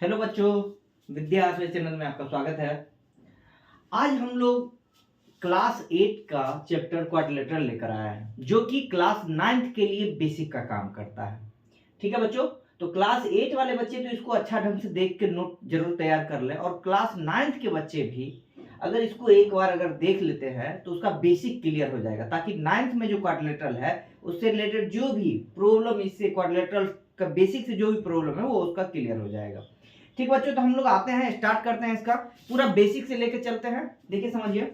Hello बच्चों, विद्या आश्रय channel में आपका स्वागत है। आज हम लोग क्लास 8 का चैप्टर क्वाड्रिलेटरल लेकर आए हैं, जो कि क्लास 9th के लिए बेसिक का काम करता है। ठीक है बच्चों, तो क्लास 8 वाले बच्चे तो इसको अच्छा ढंग से देख के नोट जरूर तैयार कर लें, और क्लास 9th के बच्चे भी अगर इसको एक बार अगर देख लेते हैं तो उसका बेसिक क्लियर हो जाएगा, ताकि 9th में जो क्वाड्रिलेटरल है उससे रिलेटेड जो भी प्रॉब्लम, इससे क्वाड्रिलेटरल का बेसिक से जो भी प्रॉब्लम है वो उसका क्लियर हो जाएगा। ठीक बच्चों, तो हम लोग आते हैं, स्टार्ट करते हैं, इसका पूरा बेसिक से लेके चलते हैं। देखिए समझिए,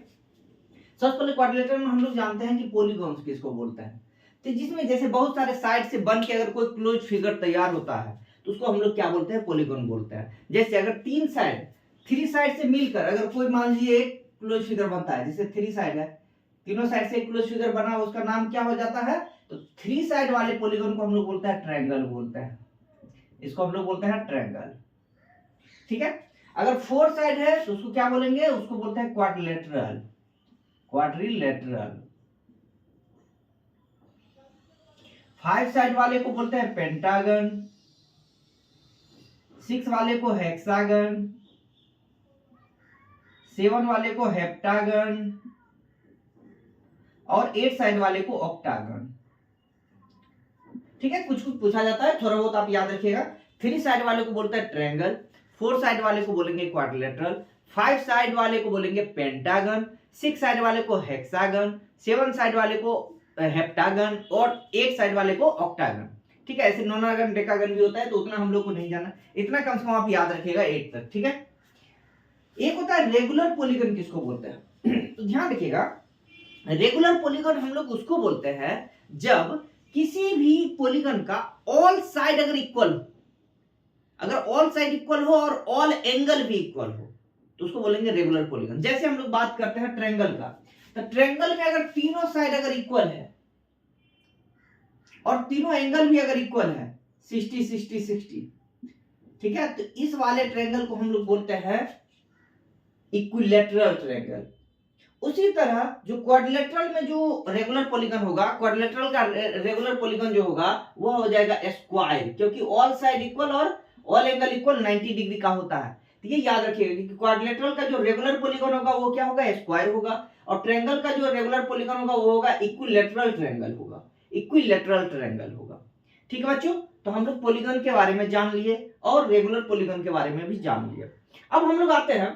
सबसे पहले क्वाड्रिलेटरल में हम लोग जानते हैं कि पॉलीगॉन्स किसको बोलते हैं। तो जिसमें जैसे बहुत सारे साइड से बन के अगर कोई क्लोज फिगर तैयार होता है तो उसको हम लोग क्या बोलते हैं, पॉलीगॉन बोलते हैं। जैसे अगर तीन साइड, थ्री साइड से मिलकर अगर कोई मान लीजिए एक क्लोज फिगर बनता है, जैसे थ्री साइड है, तीनों साइड से एक क्लोज फिगर बना, उसका नाम क्या हो जाता है, तो थ्री साइड वाले पॉलीगॉन को हम लोग बोलते हैं ट्रायंगल बोलते हैं। इसको हम लोग बोलते हैं ट्रायंगल। ठीक है, अगर फोर साइड है तो उसको क्या बोलेंगे, उसको बोलते हैं क्वाड्रिलेटरल। क्वाड्रिलेटरल। फाइव साइड वाले को बोलते हैं पेंटागन, सिक्स वाले को हेक्सागन, सेवन वाले को हेप्टागन, और एट साइड वाले को ऑक्टागन। ठीक है, कुछ कुछ पूछा जाता है, थोड़ा बहुत आप याद रखिएगा। थ्री साइड वाले को बोलते हैं ट्रायंगल, फोर साइड वाले को बोलेंगे क्वाड्रिलेटरल, फाइव साइड वाले को बोलेंगे पेंटागन, सिक्स साइड वाले को हेक्सागन, सेवन साइड वाले को हेप्टागन, और एट साइड वाले को ऑक्टागन। ठीक है, ऐसे नोनागन डेकागन भी होता है, तो उतना हम लोग को नहीं जाना, इतना कम से कम आप याद रखिएगा 8 तक। ठीक है, एक होता है रेगुलर पॉलीगन, किसको बोलते हैं तो ध्यान रखिएगा, रेगुलर पॉलीगन हम लोग उसको बोलते हैं जब किसी भी पॉलीगन का ऑल साइड अगर इक्वल हो, अगर ऑल साइड इक्वल हो और ऑल एंगल भी इक्वल हो तो उसको बोलेंगे रेगुलर पॉलीगन। जैसे हम लोग बात करते हैं ट्रायंगल का, तो ट्रायंगल में अगर तीनों साइड अगर इक्वल है और तीनों एंगल भी अगर इक्वल है, 60 60 60, ठीक है, तो इस वाले ट्रायंगल को हम लोग बोलते हैं इक्विलैटरल ट्रायंगल। उसी तरह जो क्वाड्रिलेटरल में जो रेगुलर पॉलीगन होगा, क्वाड्रिलेटरल का रेगुलर पॉलीगन जो होगा वो हो जाएगा स्क्वायर, क्योंकि ऑल साइड इक्वल और ऑल एंगल इक्वल 90 डिग्री का होता है। तो ये याद रखिएगा कि क्वाड्रिलेटरल का जो रेगुलर पॉलीगन होगा वो क्या होगा, स्क्वायर होगा, और ट्रायंगल का जो रेगुलर पॉलीगन होगा वो होगा इक्विलैटरल ट्रायंगल होगा, इक्विलैटरल ट्रायंगल होगा। ठीक है बच्चों, तो हम लोग पॉलीगन के बारे में जान लिए और रेगुलर पॉलीगन के बारे में भी जान लिए। अब हम लोग आते हैं,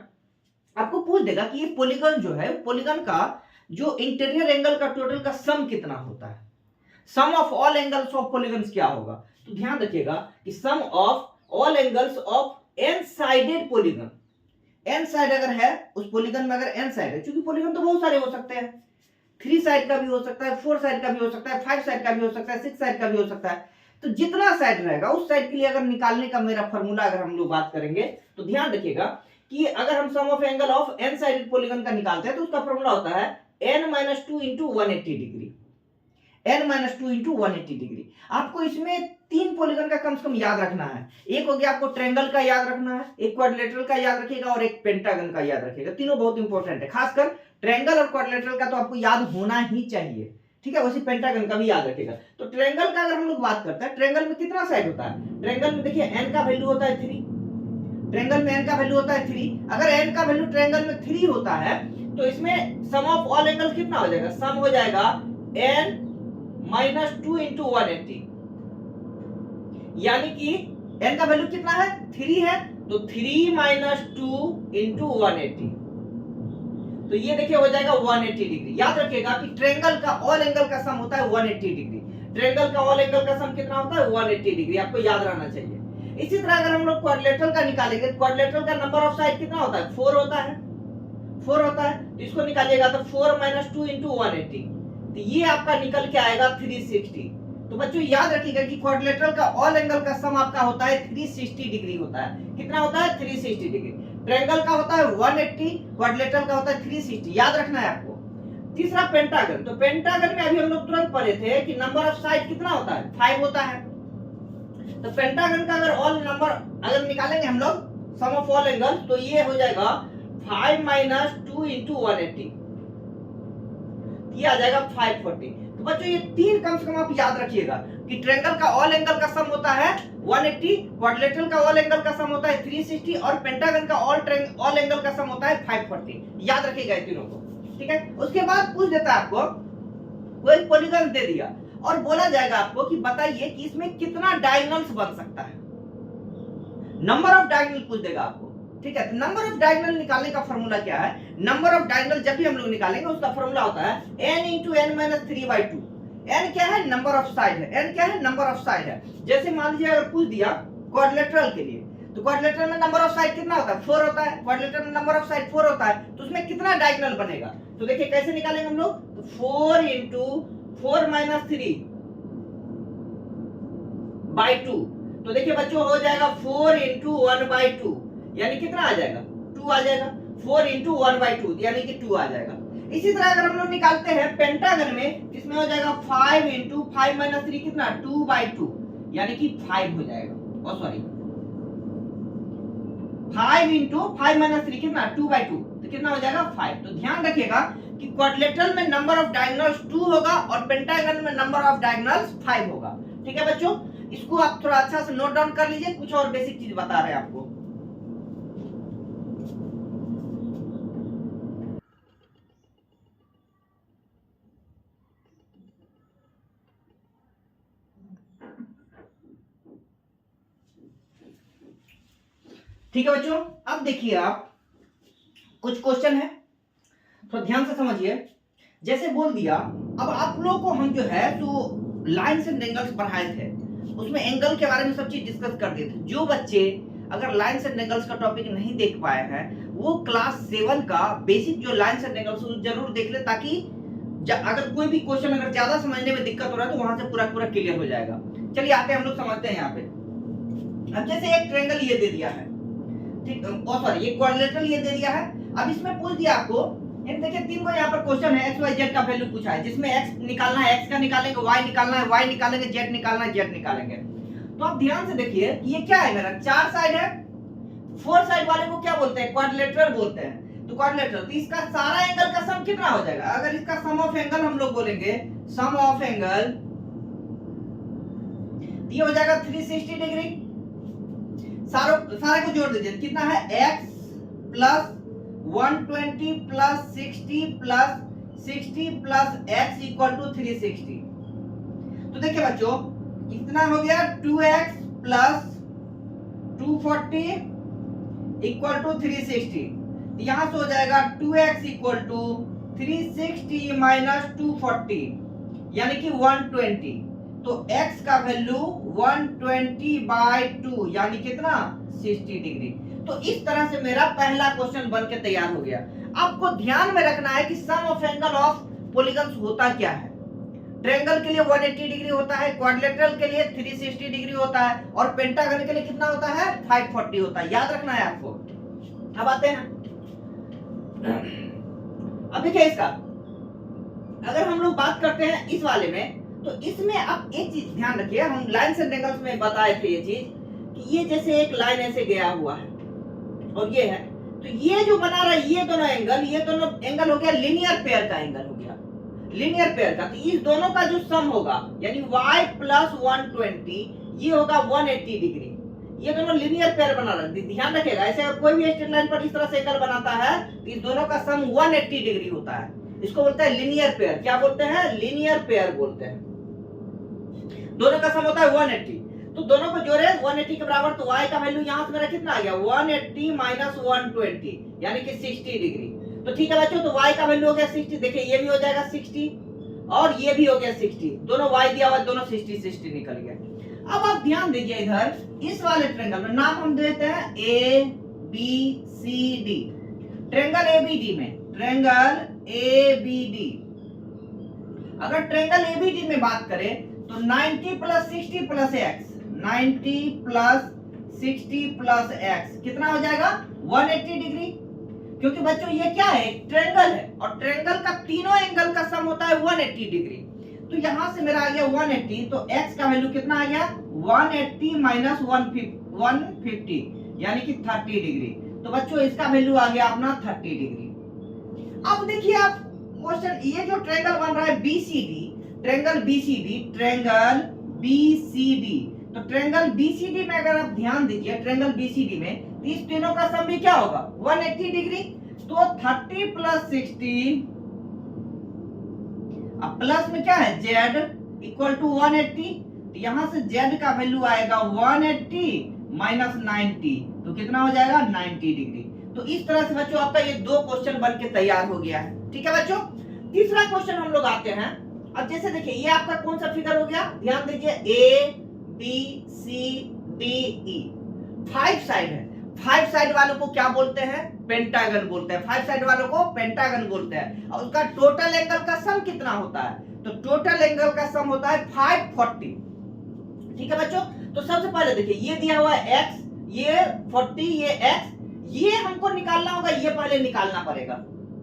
आपको पूछ देगा कि ये पॉलीगन जो है, पॉलीगन का जो इंटीरियर एंगल का टोटल का सम कितना होता है, sum of all angles of polygons क्या होगा। तो ध्यान रखिएगा कि sum of all angles of n sided polygon, n side अगर है उस पॉलीगन में, अगर एन साइड है, क्योंकि पॉलीगन तो बहुत सारे हो सकते हैं, थ्री साइड का भी हो सकता है, फोर साइड का भी हो सकता है, फाइव साइड का भी हो सकता है, सिक्स साइड का भी हो सकता है, तो जितना साइड रहेगा उस साइड के लिए अगर निकालने का मेरा फॉर्मूला अगर हम लोग बात करेंगे तो ध्यान रखिएगा कि अगर हम sum of angle of n sided polygon का निकालते हैं तो उसका फॉर्मूला होता है n-2 into 180 degree, n-2 into 180 degree. आपको इसमें तीन पॉलीगन का कम से कम याद रखना है, एक हो गया आपको ट्रायंगल का याद रखना है, एक क्वाड्रिलेटरल का याद रखिएगा, और एक पेंटागन का याद रखिएगा। तीनों बहुत इंपॉर्टेंट है, खासकर ट्रायंगल और क्वाड्रिलेटरल का तो आपको याद होना ही चाहिए। ठीक है, वैसे पेंटागन का भी याद रखिएगा। तो ट्रायंगल का अगर हम लोग बात करते हैं, ट्रायंगल में कितना साइड होता है, ट्रायंगल में देखिए n का वैल्यू होता है 3, ट्रायंगल में n का वैल्यू होता है 3। अगर n का वैल्यू ट्रायंगल में 3 होता है तो इसमें सम ऑफ ऑल एंगल कितना हो जाएगा, सम हो जाएगा n-2 इंटू 180, यानी कि n का वैल्यू कितना है, 3 है, तो 3-2 इंटू 180, तो ये देखिए हो जाएगा 180 डिग्री। याद रखिएगा कि ट्रायंगल का ऑल एंगल का सम होता है 180 डिग्री, ट्रायंगल का ऑल एंगल का सम कितना होता है 180 डिग्री, आपको याद रहना चाहिए। इसी तरह अगर हम लोग क्वाड्रिलेटरल का निकालेंगे, क्वाड्रिलेटरल का नंबर ऑफ साइड कितना होता है, 4 होता है, 4 होता है, तो इसको निकालिएगा तो 4-2 इंटू 180, तो ये आपका निकल के आएगा 360। तो बच्चों याद रखिएगा कि क्वाड्रिलेटरल का ऑल एंगल का सम आपका होता है 360 डिग्री होता है। कितना होता है, 360 डिग्री। ट्रायंगल का होता है 180, क्वाड्रिलेटरल का होता है 360, याद रखना है आपको। तीसरा पेंटागन, तो पेंटागन में अभी हम लोग तुरंत पढ़े थे कि नंबर ऑफ साइड कितना होता है, 5 होता है। तो पेंटागन का अगर ऑल नंबर अगर निकालेंगे हम लोग सम ऑफ ऑल एंगल, तो ये हो जाएगा 5-2 इंटू 180, ये आ जाएगा 540। तो बच्चों ये तीन कम से कम आप याद रखिएगा कि ट्रायंगल का ऑल एंगल का सम होता है 180, क्वाड्रिलेटरल का ऑल एंगल का सम होता है 360 और पेंटागन का ऑल एंगल का सम होता है 540। याद रखिएगा इन तीनों को, ठीक है। उसके बाद पूछ देता है आपको, कोई पॉलीगन दे दिया और बोला जाएगा आपको कि बताइए कि इसमें कितना डायगोनल्स बन सकता है। नंबर ऑफ डायगोनल पूछ देगा आपको, ठीक है। तो नंबर ऑफ डायगोनल निकालने का फॉर्मूला क्या है? नंबर ऑफ डायगोनल जब भी हम लोग निकालेंगे उसका फॉर्मूला होता है n × n - 3/2। n क्या है? नंबर ऑफ साइड है। n क्या है? नंबर ऑफ साइड है। जैसे मान लीजिए अगर पूछ दिया क्वाड्रिलेटरल के लिए, तो क्वाड्रिलेटरल में नंबर ऑफ साइड कितना होता है? 4 होता है। क्वाड्रिलेटरल में नंबर ऑफ साइड 4 होता है, तो उसमें कितना डायगोनल बनेगा? तो देखिए कैसे निकालेंगे हम लोग, तो 4 × 4 - 3/2। तो देखिए बच्चों हो जाएगा 4 × 1/2, यानी कितना आ जाएगा? 2 आ जाएगा। 4 × 1/2 यानी कि 2 आ जाएगा। इसी तरह अगर हम लोग निकालते हैं पेंटागन में, इसमें हो जाएगा 5 × 5 - 3 कितना? 2/2 यानी कि 5 हो जाएगा। ओ सॉरी, 5 × 5 - 3 कितना? 2/2, तो कितना हो जाएगा? 5। तो ध्यान रखिएगा कि क्वाड्रिलेटरल में नंबर ऑफ डायगोनल्स 2 होगा और पेंटागन में नंबर ऑफ डायगोनल्स 5 होगा, ठीक है बच्चों। इसको आप थोड़ा अच्छा से नोट डाउन कर लीजिए, कुछ और बेसिक चीज बता रहे हैं आपको। ठीक है बच्चों, अब देखिए आप, कुछ क्वेश्चन है तो ध्यान से समझिए। जैसे बोल दिया, अब आप लोगों को हम जो है तो लाइन्स एंड एंगल्स पढ़ाए थे, उसमें एंगल के बारे में सब चीज डिस्कस कर दिए थे। जो बच्चे अगर लाइन्स एंड एंगल्स का टॉपिक नहीं देख पाए हैं, वो क्लास 7 का बेसिक जो लाइन्स एंड एंगल्स जरूर देख ले, ताकि अगर कोई भी क्वेश्चन अगर ज्यादा समझने में दिक्कत हो रहा है तो वहां से पूरा पूरा क्लियर हो जाएगा। चलिए आते हैं, हम लोग समझते हैं यहाँ पे। अब जैसे एक ट्रायंगल ये दे दिया है, ठीक, सॉरी ये क्वाड्रिलेटरल ये दे दिया है। अब इसमें पूछ दिया आपको, देखिए 3 को यहाँ पर क्वेश्चन है, एक्स वाई जेड का वैल्यू पूछा है, जिसमें एक्स निकालना है एक्स का निकालेंगे, वाई निकालना है वाई निकालेंगे, जेड निकालना है जेड निकालेंगे। तो आप ध्यान से देखिए ये क्या है, मेरा 4 साइड है, 4 साइड वाले को क्या बोलते हैं? क्वाड्रिलेटरल बोलते हैं। तो क्वाड्रिलेटरल, तो इसका सारा एंगल का सम कितना हो जाएगा? अगर इसका सम ऑफ एंगल हम लोग बोलेंगे, सम ऑफ एंगल ये हो जाएगा 360 डिग्री। सारे को जोड़ दीजिए, कितना है? x plus 120 plus 60 plus 60 plus x equal to 360। तो देखिए बच्चों कितना हो गया? 2x plus 240 equal to 360। यहां से हो जाएगा 2x इक्वल टू 360 माइनस 240 यानी कि 120। तो x का वैल्यू 120/2 यानी कितना? 60 डिग्री। तो इस तरह से मेरा पहला क्वेश्चन बन के तैयार हो गया। आपको ध्यान में रखना है कि sum of angle of polygons होता क्या है। ट्रायंगल के लिए 180 डिग्री होता है, क्वाड्रिलेटरल के लिए 360 डिग्री होता है और पेंटागन के लिए कितना होता है? 540 होता है। याद रखना है आपको। अब आते हैं, अब देखिए इसका अगर हम लोग बात करते हैं इस वाले में, तो इसमें आप एक चीज ध्यान रखिए, हम लाइन्स एंड एंगल्स में बताए थे ये चीज कि ये जैसे एक लाइन ऐसे गया हुआ है और ये है, तो ये जो बना रहा है ये दोनों एंगल हो गया लीनियर पेयर का एंगल हो गया, लीनियर पेयर का। तो इस दोनों का जो सम होगा यानी y प्लस 120 ये होगा 180 डिग्री। ये दोनों लीनियर पेयर बना रहा है, ध्यान रखिएगा। ऐसे अगर कोई भी स्ट्रेट लाइन पर इस तरह से एंगल बनाता है तो इस दोनों का सम 180 डिग्री होता है। इसको बोलते हैं लीनियर पेयर। क्या बोलते हैं? लीनियर पेयर बोलते हैं। दोनों का सम होता है 180। तो दोनों को जोड़े 180 के बराबर, तो y का वैल्यू यहां से मेरा कितना आ गया? 180 माइनस 120 यानी कि 60 डिग्री। तो ठीक है बच्चों, तो y का वैल्यू हो गया 60। देखिए ये भी हो जाएगा 60 और ये भी हो गया 60। दोनों y दिया हुआ, दोनों 60 निकल गया। अब आप ध्यान दीजिए, इधर इस वाले ट्रायंगल में नाम हम देते हैं ABCD। ट्रायंगल ABD में, ट्रायंगल ABD, अगर ट्रायंगल ABD में बात करें तो 90 plus 60 plus x, 90 plus 60 plus x कितना हो जाएगा? 180 डिग्री। क्योंकि बच्चों ये क्या है? ट्रायंगल है और ट्रायंगल का तीनों एंगल का सम होता है 180 डिग्री। तो यहां से मेरा आ गया 180, तो x का वैल्यू कितना आ गया? 180 माइनस 150 यानी कि 30 डिग्री। तो बच्चों इसका वैल्यू आ गया अपना 30 डिग्री। अब देखिए आप क्वेश्चन, ये जो ट्रायंगल बन रहा है BCD, triangle BCD, triangle BCD, तो ट्रायंगल बीसीडी में अगर आप ध्यान दीजिए, ट्रायंगल बीसीडी में तो इस तीनों का सम भी क्या होगा 180 डिग्री। तो 30 प्लस 16 अब प्लस में क्या है z इक्वल टू 180, तो यहां से z का वैल्यू आएगा 180 माइनस 90, तो कितना हो जाएगा 90 डिग्री। तो इस तरह से बच्चों आपका ये दो क्वेश्चन बन के तैयार हो गया है। ठीक है बच्चों, तीसरा क्वेश्चन हम लोग आते हैं। अब जैसे देखिए ये आपका कौन सा फिगर हो गया, ध्यान दीजिए A B C D E, 5 side है। 5 साइड वालों को क्या बोलते हैं, पेंटागन बोलते हैं। 5 साइड वालों को पेंटागन बोलते हैं। और उसका टोटल एंगल का सम कितना होता है, तो टोटल एंगल का सम होता है 540। ठीक है बच्चों, तो सबसे पहले देखिए ये दिया हुआ है x, ये 40, ये x, ये हमको निकालना होगा, ये पहले निकालना पड़ेगा।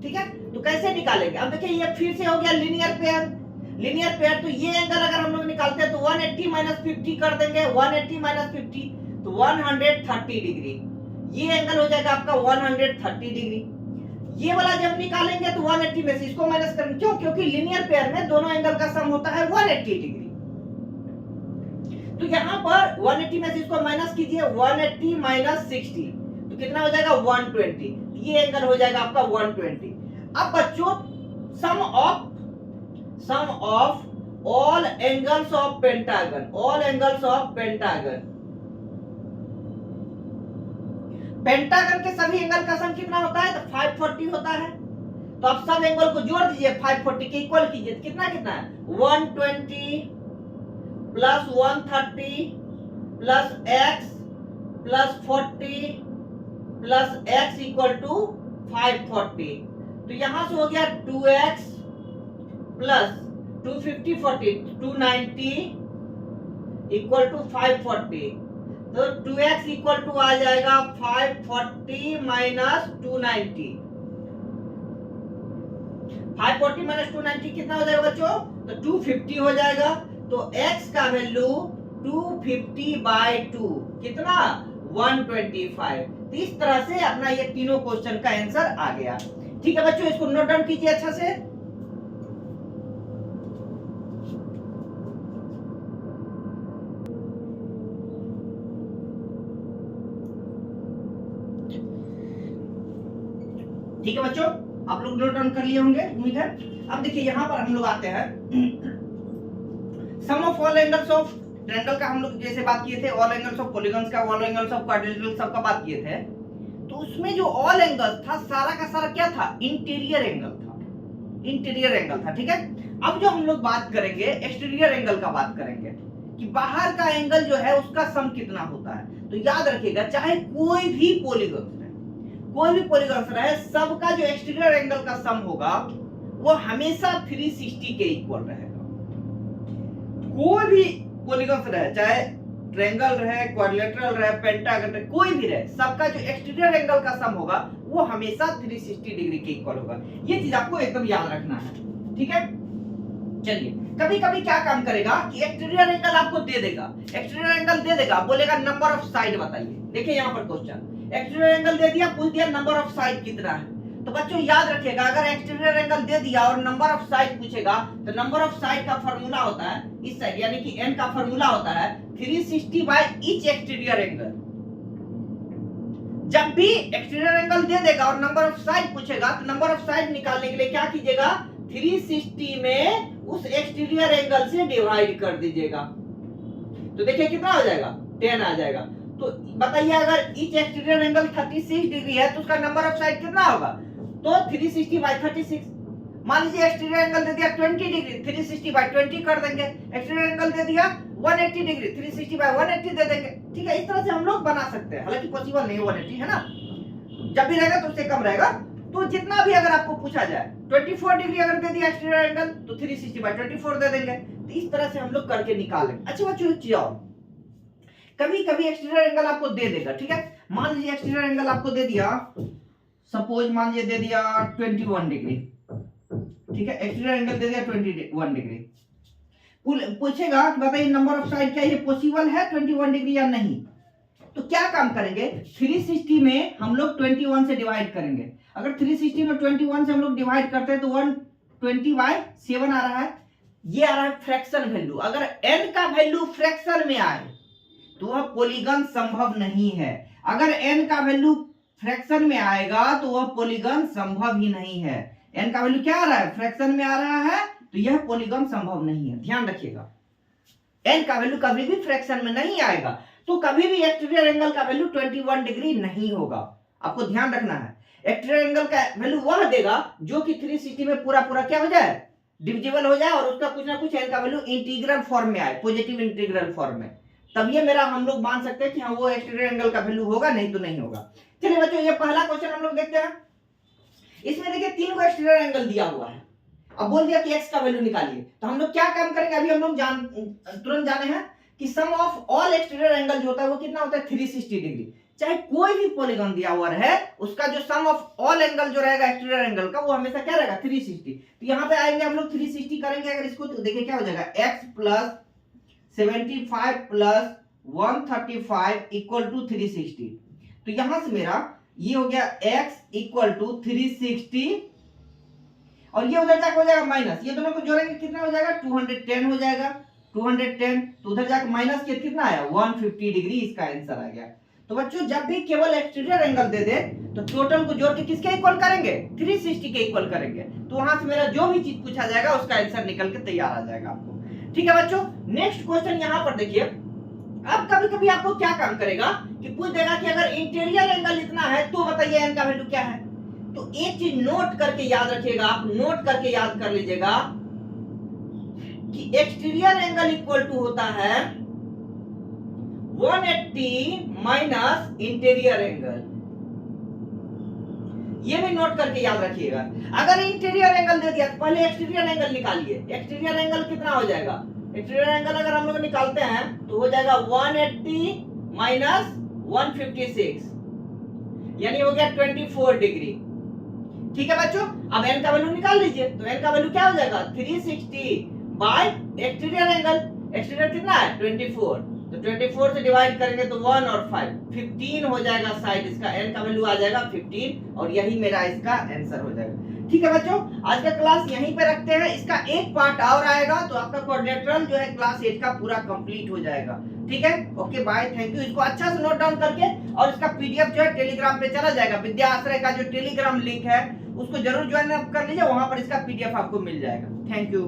ठीक है, तो कैसे निकालेंगे, अब देखिए ये फिर से हो गया लीनियर पेयर। लीनियर पेयर, तो ये एंगल अगर हम लोग निकालते हैं तो 180 माइनस 50 कर देंगे, 180 माइनस 50 तो 130 डिग्री। ये एंगल हो जाएगा आपका 130 डिग्री। ये वाला जब निकालेंगे तो 180 में से इसको माइनस करेंगे, क्यों, क्योंकि लीनियर पेयर में दोनों एंगल का सम होता है 180 डिग्री। तो यहाँ पर 180 में से इसको माइनस कीजिए, 180 माइनस 60 तो कितना हो जाएगा 120, ये एंगल हो जाएगा आपका 120। अब बच्चों sum of all angles of pentagon, all angles of pentagon, pentagon के सभी एंगल का सम कितना होता है, तो 540 होता है। तो आप सब एंगल को जोड़ दीजिए, 540 के इक्वल कीजिए, कितना कितना है 120 plus 130 plus x plus 40 plus x equal to 540। तो यहां से हो गया 2x प्लस 250 40 290 इक्वल टू 540। तो 2x इक्वल टू आ जाएगा 540 माइनस 290। 540 माइनस 290 कितना हो जाएगा बच्चों, तो 250 हो जाएगा। तो x का वैल्यू 250/2 कितना 125। तो इस तरह से अपना ये तीनों क्वेश्चन का आंसर आ गया। ठीक है बच्चों, इसको नोट डाउन कीजिए अच्छा से। ठीक है बच्चों, आप लोग नोट डाउन कर लिए होंगे उम्मीद है। अब देखिए यहां पर हम लोग आते हैं sum of all angles of triangle का, हम लोग जैसे बात किए थे ऑल एंगल्स ऑफ पॉलीगॉन्स का, ऑल एंगल्स ऑफ क्वाड्रिलेटरल सब का बात किए थे। तो उसमें जो ऑल एंगल था सारा का सारा क्या था, इंटीरियर एंगल था, इंटीरियर एंगल था। ठीक है, अब जो हम लोग बात करेंगे एक्सटीरियर एंगल का बात करेंगे कि बाहर का एंगल जो है उसका सम कितना होता है। तो याद रखिएगा चाहे कोई भी पॉलीगॉन रहे, सबका जो एक्सटीरियर एंगल का सम होगा वो हमेशा 360 के इक्वल रहेगा। कोई भी पॉलीगॉन रहे, चाहे ट्रायंगल रहे, क्वाड्रिलेटरल रहे, पेंटागन रहे, कोई भी रहे, सबका जो एक्सटीरियर एंगल का सम होगा वो हमेशा 360 डिग्री के इक्वल होगा। ये चीज आपको एकदम याद रखना है। ठीक है, चलिए कभी कभी क्या काम करेगा कि एक्सटीरियर एंगल आपको दे देगा, एक्सटीरियर एंगल दे देगा, बोलेगा नंबर ऑफ साइड बताइए। देखिए यहाँ पर क्वेश्चन एक्सटीरियर एंगल दे दिया, पूछ दिया नंबर ऑफ साइड कितना है। तो बच्चों याद रखिएगा अगर एक्सटीरियर एंगल दे दिया और नंबर ऑफ साइड पूछेगा तो नंबर ऑफ साइड का फार्मूला होता है इस साइड, यानी कि n का फार्मूला होता है 360 बाय ईच एक्सटीरियर एंगल। जब भी एक्सटीरियर एंगल दे देगा और नंबर ऑफ साइड पूछेगा तो नंबर ऑफ साइड निकालने के लिए क्या कीजिएगा, 360 में उस एक्सटीरियर एंगल से डिवाइड कर दीजिएगा। तो देखिए कितना हो जाएगा 10 आ जाएगा। तो बताइए अगर ईच एक्सटीरियर एंगल 36 डिग्री है तो उसका नंबर ऑफ साइड कितना होगा, तो 360 बाय 36। मान लीजिए एक्सटीरियर एंगल दे दिया 20 डिग्री, 360 बाय 20 कर देंगे। एक्सटीरियर एंगल दे दिया 180 डिग्री, 360 बाय 180 दे देंगे। ठीक है, इस तरह से हम लोग बना सकते हैं, हालांकि पॉसिबल नहीं 180 है ना, जब भी रहेगा तो उससे कम रहेगा। तो जितना भी अगर आपको पूछा जाए 24 डिग्री अगर दे दिया एक्सटीरियर एंगल तो 360 बाय 24 दे देंगे। तो इस तरह से हम लोग करके निकालेंगे। अच्छा बच्चों एक चीज और, कभी कभी एक्सटीरियर एंगल आपको दे देगा। ठीक है, मान लीजिए एक्सटीरियर एंगल आपको दे दिया, सपोज मान लीजिए दे दिया 21 डिग्री। ठीक है, एक्सटीरियर एंगल दे दिया 21 डिग्री। पूछेगा कि बताइए नंबर ऑफ साइड क्या ये पॉसिबल है 21 डिग्री या नहीं। तो क्या काम करेंगे, 360 में हम लोग 21 से डिवाइड करेंगे। अगर 360 में 21 से हम लोग डिवाइड करते हैं तो 120/7 आ रहा है। ये आ रहा है फ्रैक्शन वैल्यू। अगर n का वैल्यू फ्रैक्शन में आए तो वह पॉलीगन संभव नहीं है। अगर n का वैल्यू फ्रैक्शन में आएगा तो वह पॉलीगन संभव ही नहीं है। n का वैल्यू क्या आ रहा है, फ्रैक्शन में आ रहा है, तो यह पॉलीगन संभव नहीं है। ध्यान रखिएगा, n का वैल्यू कभी भी फ्रैक्शन में नहीं आएगा तो कभी भी एक्सटीरियर एंगल का वैल्यू 21 डिग्री नहीं होगा। आपको ध्यान रखना है, एक्सटीरियर एंगल का वैल्यू वह देगा जो कि 360 में पूरा पूरा क्या हो जाए, डिविजिबल हो जाए, और उसका कुछ ना कुछ n का वैल्यू इंटीग्रल फॉर्म में आए, पॉजिटिव इंटीग्रल फॉर्म में। तब ये मेरा हम लोग मान सकते हैं कि हाँ वो एक्सटीरियर एंगल का वैल्यू होगा, नहीं तो नहीं होगा। चलिए बच्चों, ये पहला क्वेश्चन हम लोग देखते हैं। इसमें देखिए 3 को एक्सटीरियर एंगल दिया हुआ है, अब बोल दिया कि x का वैल्यू निकालिए। तो हम लोग क्या काम करेंगे, अभी हम लोग तुरंत जाने हैं कि sum of all exterior angle जो होता है वो कितना होता है, 360 डिग्री। चाहे कोई भी पॉलीगन दिया हुआ है, उसका जो सम ऑफ ऑल एंगल जो रहेगा एक्सटीरियर एंगल का, वो हमेशा क्या रहेगा, 360। तो यहाँ पे आएंगे हम लोग 360 करेंगे, अगर इसको तो देखिए क्या हो जाएगा, x plus 75 plus 135 equal to 360। तो यहां से मेरा ये हो गया x इक्वल टू 360, और ये उधर जाकर हो जाएगा माइनस, ये दोनों को जोड़ेंगे कितना हो जाएगा, 210 हो जाएगा, 210। तो उधर जाकर माइनस कितना आया, 150 डिग्री, इसका आंसर आ गया। तो बच्चों जब भी केवल एक्सटीरियर एंगल दे दे तो टोटल को जोड़ के किसके इक्वल करेंगे, 360 के इक्वल करेंगे। तो वहां से मेरा जो भी चीज पूछा जाएगा उसका आंसर निकल के तैयार आ जाएगा आपको। ठीक है बच्चों, नेक्स्ट क्वेश्चन यहाँ पर देखिए। अब कभी कभी आपको क्या काम करेगा कि पूछ देगा कि अगर इंटीरियर एंगल इतना है तो बताइए n का वैल्यू क्या है। तो एक चीज नोट करके याद रखिएगा, आप नोट करके याद कर लीजिएगा कि एक्सटीरियर एंगल इक्वल टू होता है 180 माइनस इंटीरियर एंगल। ये भी नोट करके याद रखिएगा। अगर इंटीरियर एंगल दे दिया तो पहले एक्सटीरियर एंगल निकालिए। एक्सटीरियर एंगल कितना हो जाएगा, एक्सटीरियर एंगल अगर हम लोग निकालते हैं तो हो जाएगा 180 माइनस 156, यानी हो गया 24 डिग्री। ठीक है बच्चों, अब n का वैल्यू निकाल लीजिए। तो n का वैल्यू क्या हो जाएगा, 360 बाय एक्सटीरियर एंगल, एक्सटीरियर कितना है 24, तो 24 से डिवाइड करेंगे तो 1 और 5 15 हो जाएगा साइड, इसका n का वैल्यू आ जाएगा 15, और यही मेरा इसका आंसर हो जाएगा। ठीक है बच्चों, आज का क्लास यहीं पे रखते हैं। इसका एक पार्ट और आएगा तो आपका क्वाड्रेट्रल जो है क्लास 8 का पूरा कंप्लीट हो जाएगा। ठीक है, ओके बाय, थैंक यू। इसको अच्छा से नोट डाउन करके, और इसका पीडीएफ जो है टेलीग्राम पे चला जाएगा। विद्या आश्रय का जो टेलीग्राम लिंक है उसको जरूर ज्वाइन कर लीजिए, वहां पर इसका पीडीएफ आपको मिल जाएगा। Thank you.